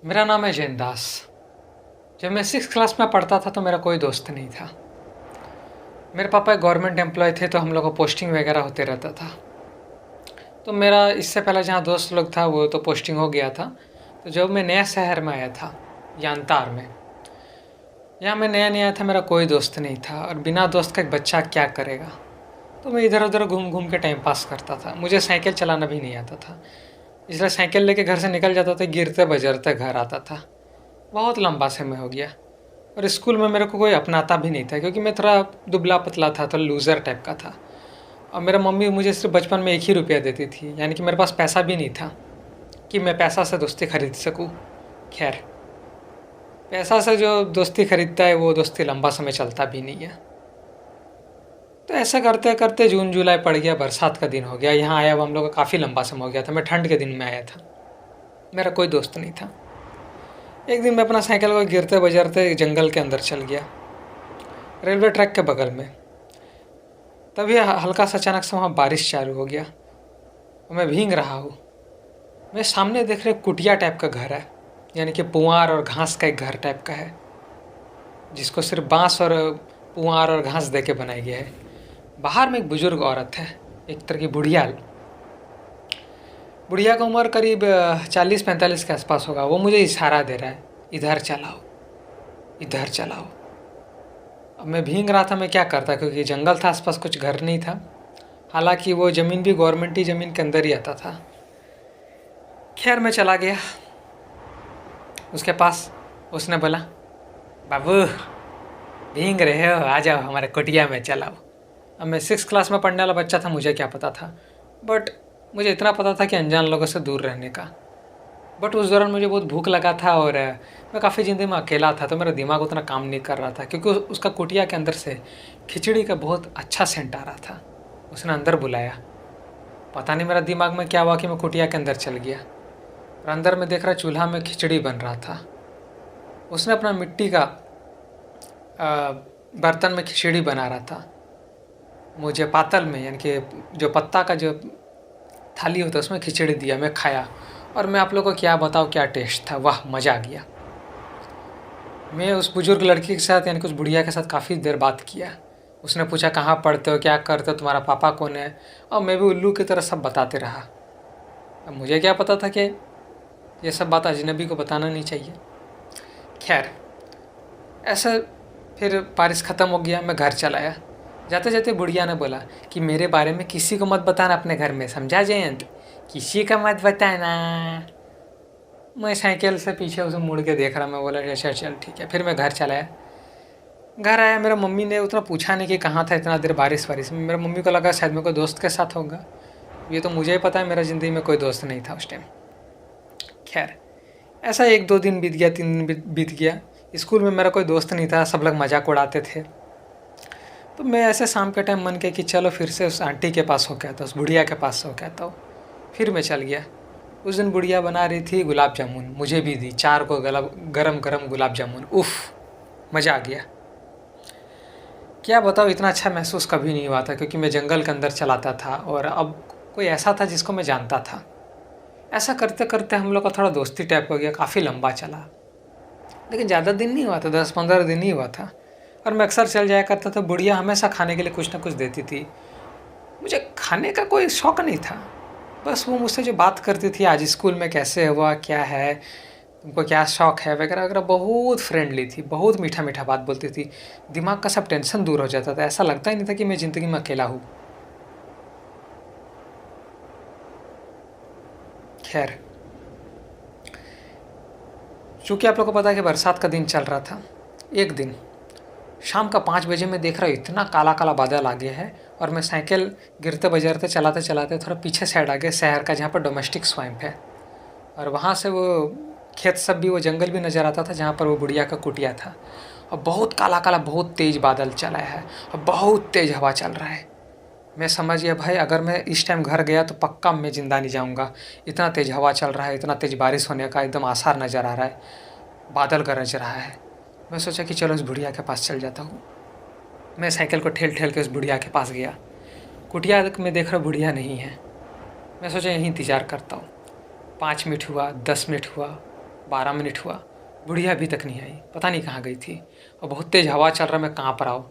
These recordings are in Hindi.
मेरा नाम है जैन दास। जब मैं 6th क्लास में पढ़ता था तो मेरा कोई दोस्त नहीं था। मेरे पापा एक गवर्नमेंट एम्प्लॉय थे तो हम लोग को पोस्टिंग वगैरह होते रहता था। तो मेरा इससे पहले जहाँ दोस्त लोग था वो तो पोस्टिंग हो गया था। तो जब मैं नया शहर में आया था, यांतार में, यहाँ मैं नया नया था, मेरा कोई दोस्त नहीं था और बिना दोस्त का एक बच्चा क्या करेगा। तो मैं इधर उधर घूम घूम के टाइम पास करता था। मुझे साइकिल चलाना भी नहीं आता था, इसलिए साइकिल लेके घर से निकल जाता था, गिरते बजरते घर आता था। बहुत लंबा समय हो गया। और स्कूल में मेरे को कोई अपनाता भी नहीं था क्योंकि मैं थोड़ा दुबला पतला था, तो लूज़र टाइप का था। और मेरा मम्मी मुझे सिर्फ बचपन में 1 ही रुपया देती थी, यानी कि मेरे पास पैसा भी नहीं था कि मैं पैसा से दोस्ती खरीद सकूँ। खैर, पैसा से जो दोस्ती खरीदता है वो दोस्ती लंबा समय चलता भी नहीं है। तो ऐसा करते करते जून जुलाई पड़ गया, बरसात का दिन हो गया। यहाँ आया हुआ हम लोग का काफ़ी लंबा समय हो गया था। मैं ठंड के दिन में आया था, मेरा कोई दोस्त नहीं था। एक दिन मैं अपना साइकिल को गिरते बजरते जंगल के अंदर चल गया, रेलवे ट्रैक के बगल में। तभी हल्का सा अचानक से वहाँ बारिश चालू हो गया और मैं भीग रहा हूँ। मेरे सामने देख रहे कुटिया टाइप का घर है, यानी कि पुआर और घास का एक घर टाइप का है, जिसको सिर्फ बांस और पुआर और घास दे के बनाया गया है। बाहर में एक बुजुर्ग औरत है, एक तरह की बुढ़िया। बुढ़िया का उम्र करीब 40-45 के आसपास होगा। वो मुझे इशारा दे रहा है, इधर चलाओ, इधर चलाओ। अब मैं भीग रहा था, मैं क्या करता क्योंकि जंगल था, आसपास कुछ घर नहीं था। हालांकि वो ज़मीन भी गवर्नमेंट ही ज़मीन के अंदर ही आता था। खैर, मैं चला गया उसके पास। उसने बोला, बाबू भीग रहे हो, आ जाओ हमारे कुटिया में चलाओ। अब मैं 6th क्लास में पढ़ने वाला बच्चा था, मुझे क्या पता था। बट मुझे इतना पता था कि अनजान लोगों से दूर रहने का। बट उस दौरान मुझे बहुत भूख लगा था और मैं काफ़ी ज़िंदगी में अकेला था, तो मेरा दिमाग उतना काम नहीं कर रहा था क्योंकि उसका कुटिया के अंदर से खिचड़ी का बहुत अच्छा सेंट आ रहा था। उसने अंदर बुलाया। पता नहीं मेरा दिमाग में क्या हुआ कि मैं कुटिया के अंदर चल गया और अंदर में देख रहा चूल्हा में खिचड़ी बन रहा था। उसने अपना मिट्टी का बर्तन में खिचड़ी बना रहा था। मुझे पातल में, यानी कि जो पत्ता का जो थाली होता है उसमें खिचड़ी दिया। मैं खाया और मैं आप लोगों को क्या बताऊँ क्या टेस्ट था, वाह मज़ा आ गया। मैं उस बुजुर्ग लड़की के साथ, यानी कि उस बुढ़िया के साथ काफ़ी देर बात किया। उसने पूछा कहाँ पढ़ते हो, क्या करते हो, तुम्हारा पापा कौन है, और मैं भी उल्लू की तरह सब बताते रहा। अब मुझे क्या पता था कि ये सब बात अजनबी को बताना नहीं चाहिए। खैर, ऐसा फिर बारिश ख़त्म हो गया, मैं घर चला आया। जाते जाते बुढ़िया ने बोला कि मेरे बारे में किसी को मत बताना अपने घर में, समझा जयंत, किसी का मत बताना। मैं साइकिल से पीछे उसे मुड़ के देख रहा। मैं बोला अच्छा चल ठीक है। फिर मैं घर चला आया। घर आया, मेरा मम्मी ने उतना पूछा नहीं कि कहाँ था इतना देर बारिश वारिश में। मेरा मम्मी को लगा शायद मेरे कोई दोस्त के साथ होगा। ये तो मुझे ही पता है मेरा ज़िंदगी में कोई दोस्त नहीं था उस टाइम। खैर, ऐसा 1-2 दिन बीत गया, 3 दिन बीत गया। स्कूल में मेरा कोई दोस्त नहीं था, सब लोग मजाक उड़ाते थे। तो मैं ऐसे शाम के टाइम मन किया कि चलो फिर से उस आंटी के पास हो के आता हूँ, उस बुढ़िया के पास हो के आता हूँ। फिर मैं चल गया। उस दिन बुढ़िया बना रही थी गुलाब जामुन, मुझे भी दी 4 को गरम गरम गुलाब जामुन। उफ़, मज़ा आ गया। क्या बताऊँ, इतना अच्छा महसूस कभी नहीं हुआ था क्योंकि मैं जंगल के अंदर चलाता था और अब कोई ऐसा था जिसको मैं जानता था। ऐसा करते करते हम लोग का थोड़ा दोस्ती टाइप हो गया, काफ़ी लंबा चला। लेकिन ज़्यादा दिन नहीं हुआ था, 10-15 दिन ही हुआ था। और मैं अक्सर चल जाया करता था। बुढ़िया हमेशा खाने के लिए कुछ ना कुछ देती थी। मुझे खाने का कोई शौक़ नहीं था, बस वो मुझसे जो बात करती थी, आज स्कूल में कैसे हुआ, क्या है, तुमको क्या शौक़ है वगैरह वगैरह, बहुत फ्रेंडली थी, बहुत मीठा मीठा बात बोलती थी। दिमाग का सब टेंशन दूर हो जाता था, ऐसा लगता ही नहीं था कि मैं ज़िंदगी में अकेला हूँ। खैर, चूँकि आप लोगों को पता है कि बरसात का दिन चल रहा था। एक दिन शाम का 5 बजे मैं देख रहा हूँ इतना काला काला बादल आ गया है और मैं साइकिल गिरते बजरते चलाते चलाते थोड़ा पीछे साइड आ गया शहर का, जहाँ पर डोमेस्टिक स्वाइप है। और वहाँ से वो खेत सब भी, वो जंगल भी नज़र आता था जहाँ पर वो बुढ़िया का कुटिया था। और बहुत काला काला, बहुत तेज़ बादल चला है और बहुत तेज़ हवा चल रहा है। मैं समझ गया भाई, अगर मैं इस टाइम घर गया तो पक्का मैं ज़िंदा नहीं जाऊँगा। इतना तेज़ हवा चल रहा है, इतना तेज़ बारिश होने का एकदम आसार नज़र आ रहा है, बादल गरज रहा है। मैं सोचा कि चलो उस बुढ़िया के पास चल जाता हूँ। मैं साइकिल को ठेल ठेल के उस बुढ़िया के पास गया। कुटिया में देख रहा बुढ़िया नहीं है। मैं सोचा यहीं इंतज़ार करता हूँ। 5 मिनट हुआ, 10 मिनट हुआ, 12 मिनट हुआ, बुढ़िया अभी तक नहीं आई, पता नहीं कहाँ गई थी। और बहुत तेज़ हवा चल रहा, मैं काँप रहा हूँ।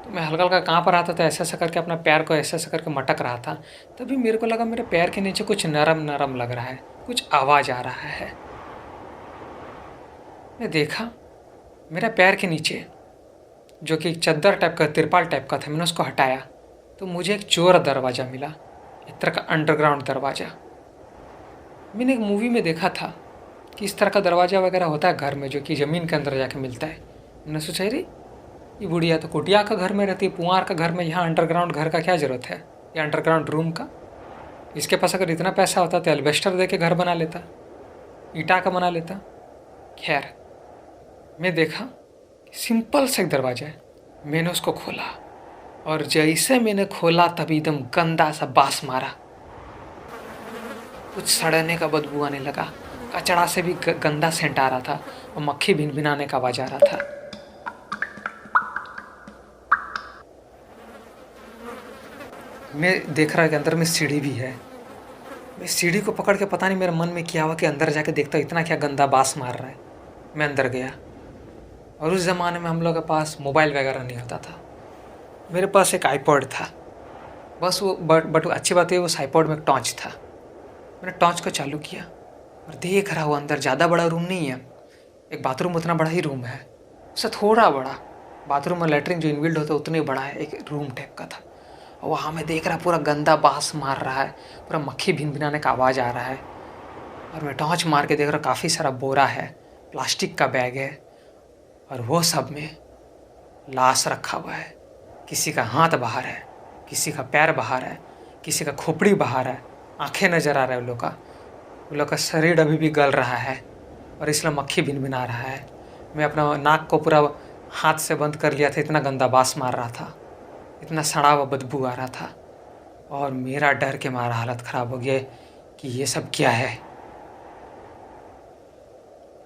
तो मैं हल्का-हल्का काँप रहा था, तो ऐसा-ऐसा करके अपना पैर को ऐसा-ऐसा करके मटक रहा था। तभी मेरे को लगा मेरे पैर के नीचे कुछ नरम-नरम लग रहा है, कुछ आवाज़ आ रहा है। मैं देखा, मेरा पैर के नीचे जो कि चद्दर टाइप का, तिरपाल टाइप का था, मैंने उसको हटाया तो मुझे एक चोर दरवाज़ा मिला, एक तरह का अंडरग्राउंड दरवाज़ा। मैंने एक मूवी में देखा था कि इस तरह का दरवाज़ा वगैरह होता है घर में, जो कि ज़मीन के अंदर जाके मिलता है। मैंने सोचा, अरे ये बुढ़िया तो कुटिया का घर में रहती है, पुआर का घर में, यहाँ अंडरग्राउंड घर का क्या ज़रूरत है, या अंडरग्राउंड रूम का। इसके पास अगर इतना पैसा होता तो एल्वेस्टर दे के घर बना लेता, ईटा का बना लेता। खैर, मैं देखा सिंपल सा एक दरवाज़ा है। मैंने उसको खोला और जैसे मैंने खोला तभी एकदम गंदा सा बास मारा, कुछ सड़ने का बदबू आने लगा, कचड़ा से भी गंदा सेंट आ रहा था और मक्खी भिनभिनाने का आवाज़ आ रहा था। मैं देख रहा कि अंदर में सीढ़ी भी है। मैं सीढ़ी को पकड़ के, पता नहीं मेरे मन में क्या हुआ कि अंदर जाके देखता इतना क्या गंदा बास मार रहा है। मैं अंदर गया और उस ज़माने में हम लोग के पास मोबाइल वगैरह नहीं होता था। मेरे पास एक आईपॉड था बस, वो बट अच्छी बात है उस आईपॉड में एक टॉर्च था। मैंने टॉर्च को चालू किया और देख रहा हूँ अंदर ज़्यादा बड़ा रूम नहीं है, एक बाथरूम उतना बड़ा ही रूम है, उससे थोड़ा बड़ा। बाथरूम और लेटरिन जो इनबिल्ड होता है उतने बड़ा है, एक रूम टाइप का था। और वहाँ मैं देख रहा पूरा गंदा बास मार रहा है, पूरा मक्खी भिनभिनाने का आवाज़ आ रहा है। और मैं टॉर्च मार के देख रहा काफ़ी सारा बोरा है, प्लास्टिक का बैग है, और वो सब में लाश रखा हुआ है। किसी का हाथ बाहर है, किसी का पैर बाहर है, किसी का खोपड़ी बाहर है, आंखें नज़र आ रहा है उन लोग का शरीर अभी भी गल रहा है और इसलिए मक्खी भिनभिना रहा है। मैं अपना नाक को पूरा हाथ से बंद कर लिया था, इतना गंदा बास मार रहा था, इतना सड़ा हुआ बदबू आ रहा था। और मेरा डर के मारा हालत ख़राब हो गया कि ये सब क्या है।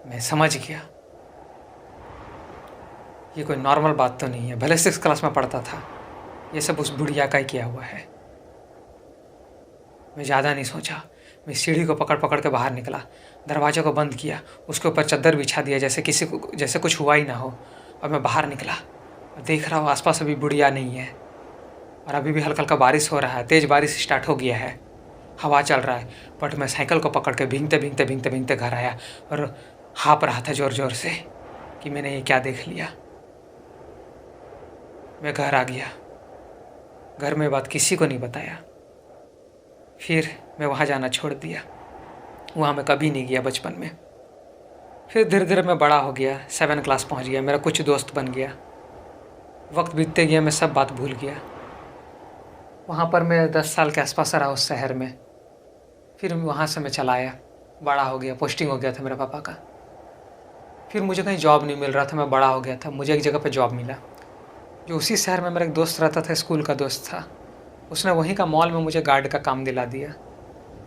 मैं समझ गया ये कोई नॉर्मल बात तो नहीं है, भले 6th क्लास में पढ़ता था, ये सब उस बुढ़िया का ही किया हुआ है। मैं ज़्यादा नहीं सोचा, मैं सीढ़ी को पकड़ पकड़ के बाहर निकला, दरवाजे को बंद किया, उसके ऊपर चद्दर बिछा दिया जैसे कुछ हुआ ही ना हो। और मैं बाहर निकला और देख रहा हूँ आसपास अभी बुढ़िया नहीं है, और अभी भी हल्का हल्का बारिश हो रहा है, तेज़ बारिश स्टार्ट हो गया है, हवा चल रहा है। बट मैं साइकिल को पकड़ के भींगते घर आया और हाँफ रहा था ज़ोर ज़ोर से कि मैंने ये क्या देख लिया। मैं घर आ गया, घर में बात किसी को नहीं बताया। फिर मैं वहाँ जाना छोड़ दिया, वहाँ मैं कभी नहीं गया बचपन में। फिर धीरे धीरे मैं बड़ा हो गया, 7 क्लास पहुँच गया, मेरा कुछ दोस्त बन गया। वक्त बीतते गया, मैं सब बात भूल गया। वहाँ पर मैं 10 साल के आसपास रहा उस शहर में। फिर वहाँ से मैं चला आया, बड़ा हो गया, पोस्टिंग हो गया था मेरे पापा का। फिर मुझे कहीं जॉब नहीं मिल रहा था, मैं बड़ा हो गया था, मुझे एक जगह पे जॉब मिला, जो उसी शहर में मेरा एक दोस्त रहता था, स्कूल का दोस्त था। उसने वहीं का मॉल में मुझे गार्ड का काम दिला दिया,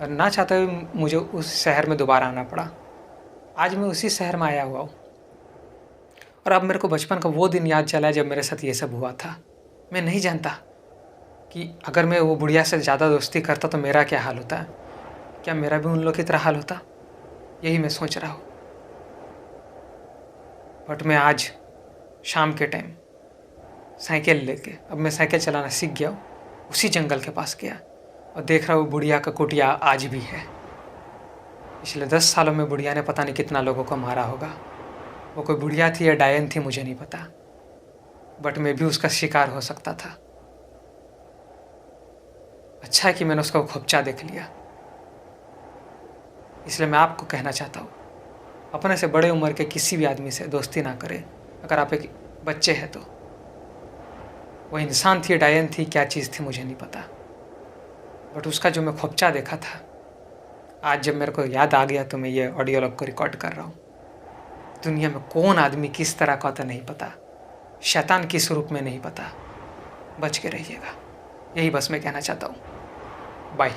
और ना चाहते हुए मुझे उस शहर में दोबारा आना पड़ा। आज मैं उसी शहर में आया हुआ हूँ, और अब मेरे को बचपन का वो दिन याद चला है जब मेरे साथ ये सब हुआ था। मैं नहीं जानता कि अगर मैं वो बुढ़िया से ज़्यादा दोस्ती करता तो मेरा क्या हाल होता, क्या मेरा भी उन लोग की तरह हाल होता, यही मैं सोच रहा हूँ। बट मैं आज शाम के टाइम साइकिल लेके, अब मैं साइकिल चलाना सीख गया हूँ, उसी जंगल के पास गया और देख रहा हूँ बुढ़िया का कुटिया आज भी है। पिछले 10 सालों में बुढ़िया ने पता नहीं कितना लोगों को मारा होगा। वो कोई बुढ़िया थी या डायन थी मुझे नहीं पता, बट मैं भी उसका शिकार हो सकता था। अच्छा है कि मैंने उसका खोपचा देख लिया। इसलिए मैं आपको कहना चाहता हूँ, अपने से बड़े उम्र के किसी भी आदमी से दोस्ती ना करें। अगर आप एक बच्चे हैं तो वो इंसान थी, डायन थी, क्या चीज़ थी मुझे नहीं पता, बट उसका जो मैं खोपचा देखा था, आज जब मेरे को याद आ गया तो मैं ये ऑडियो लॉग को रिकॉर्ड कर रहा हूँ। दुनिया में कौन आदमी किस तरह का होता नहीं पता, शैतान किस रूप में नहीं पता। बच के रहिएगा, यही बस मैं कहना चाहता हूँ। बाय।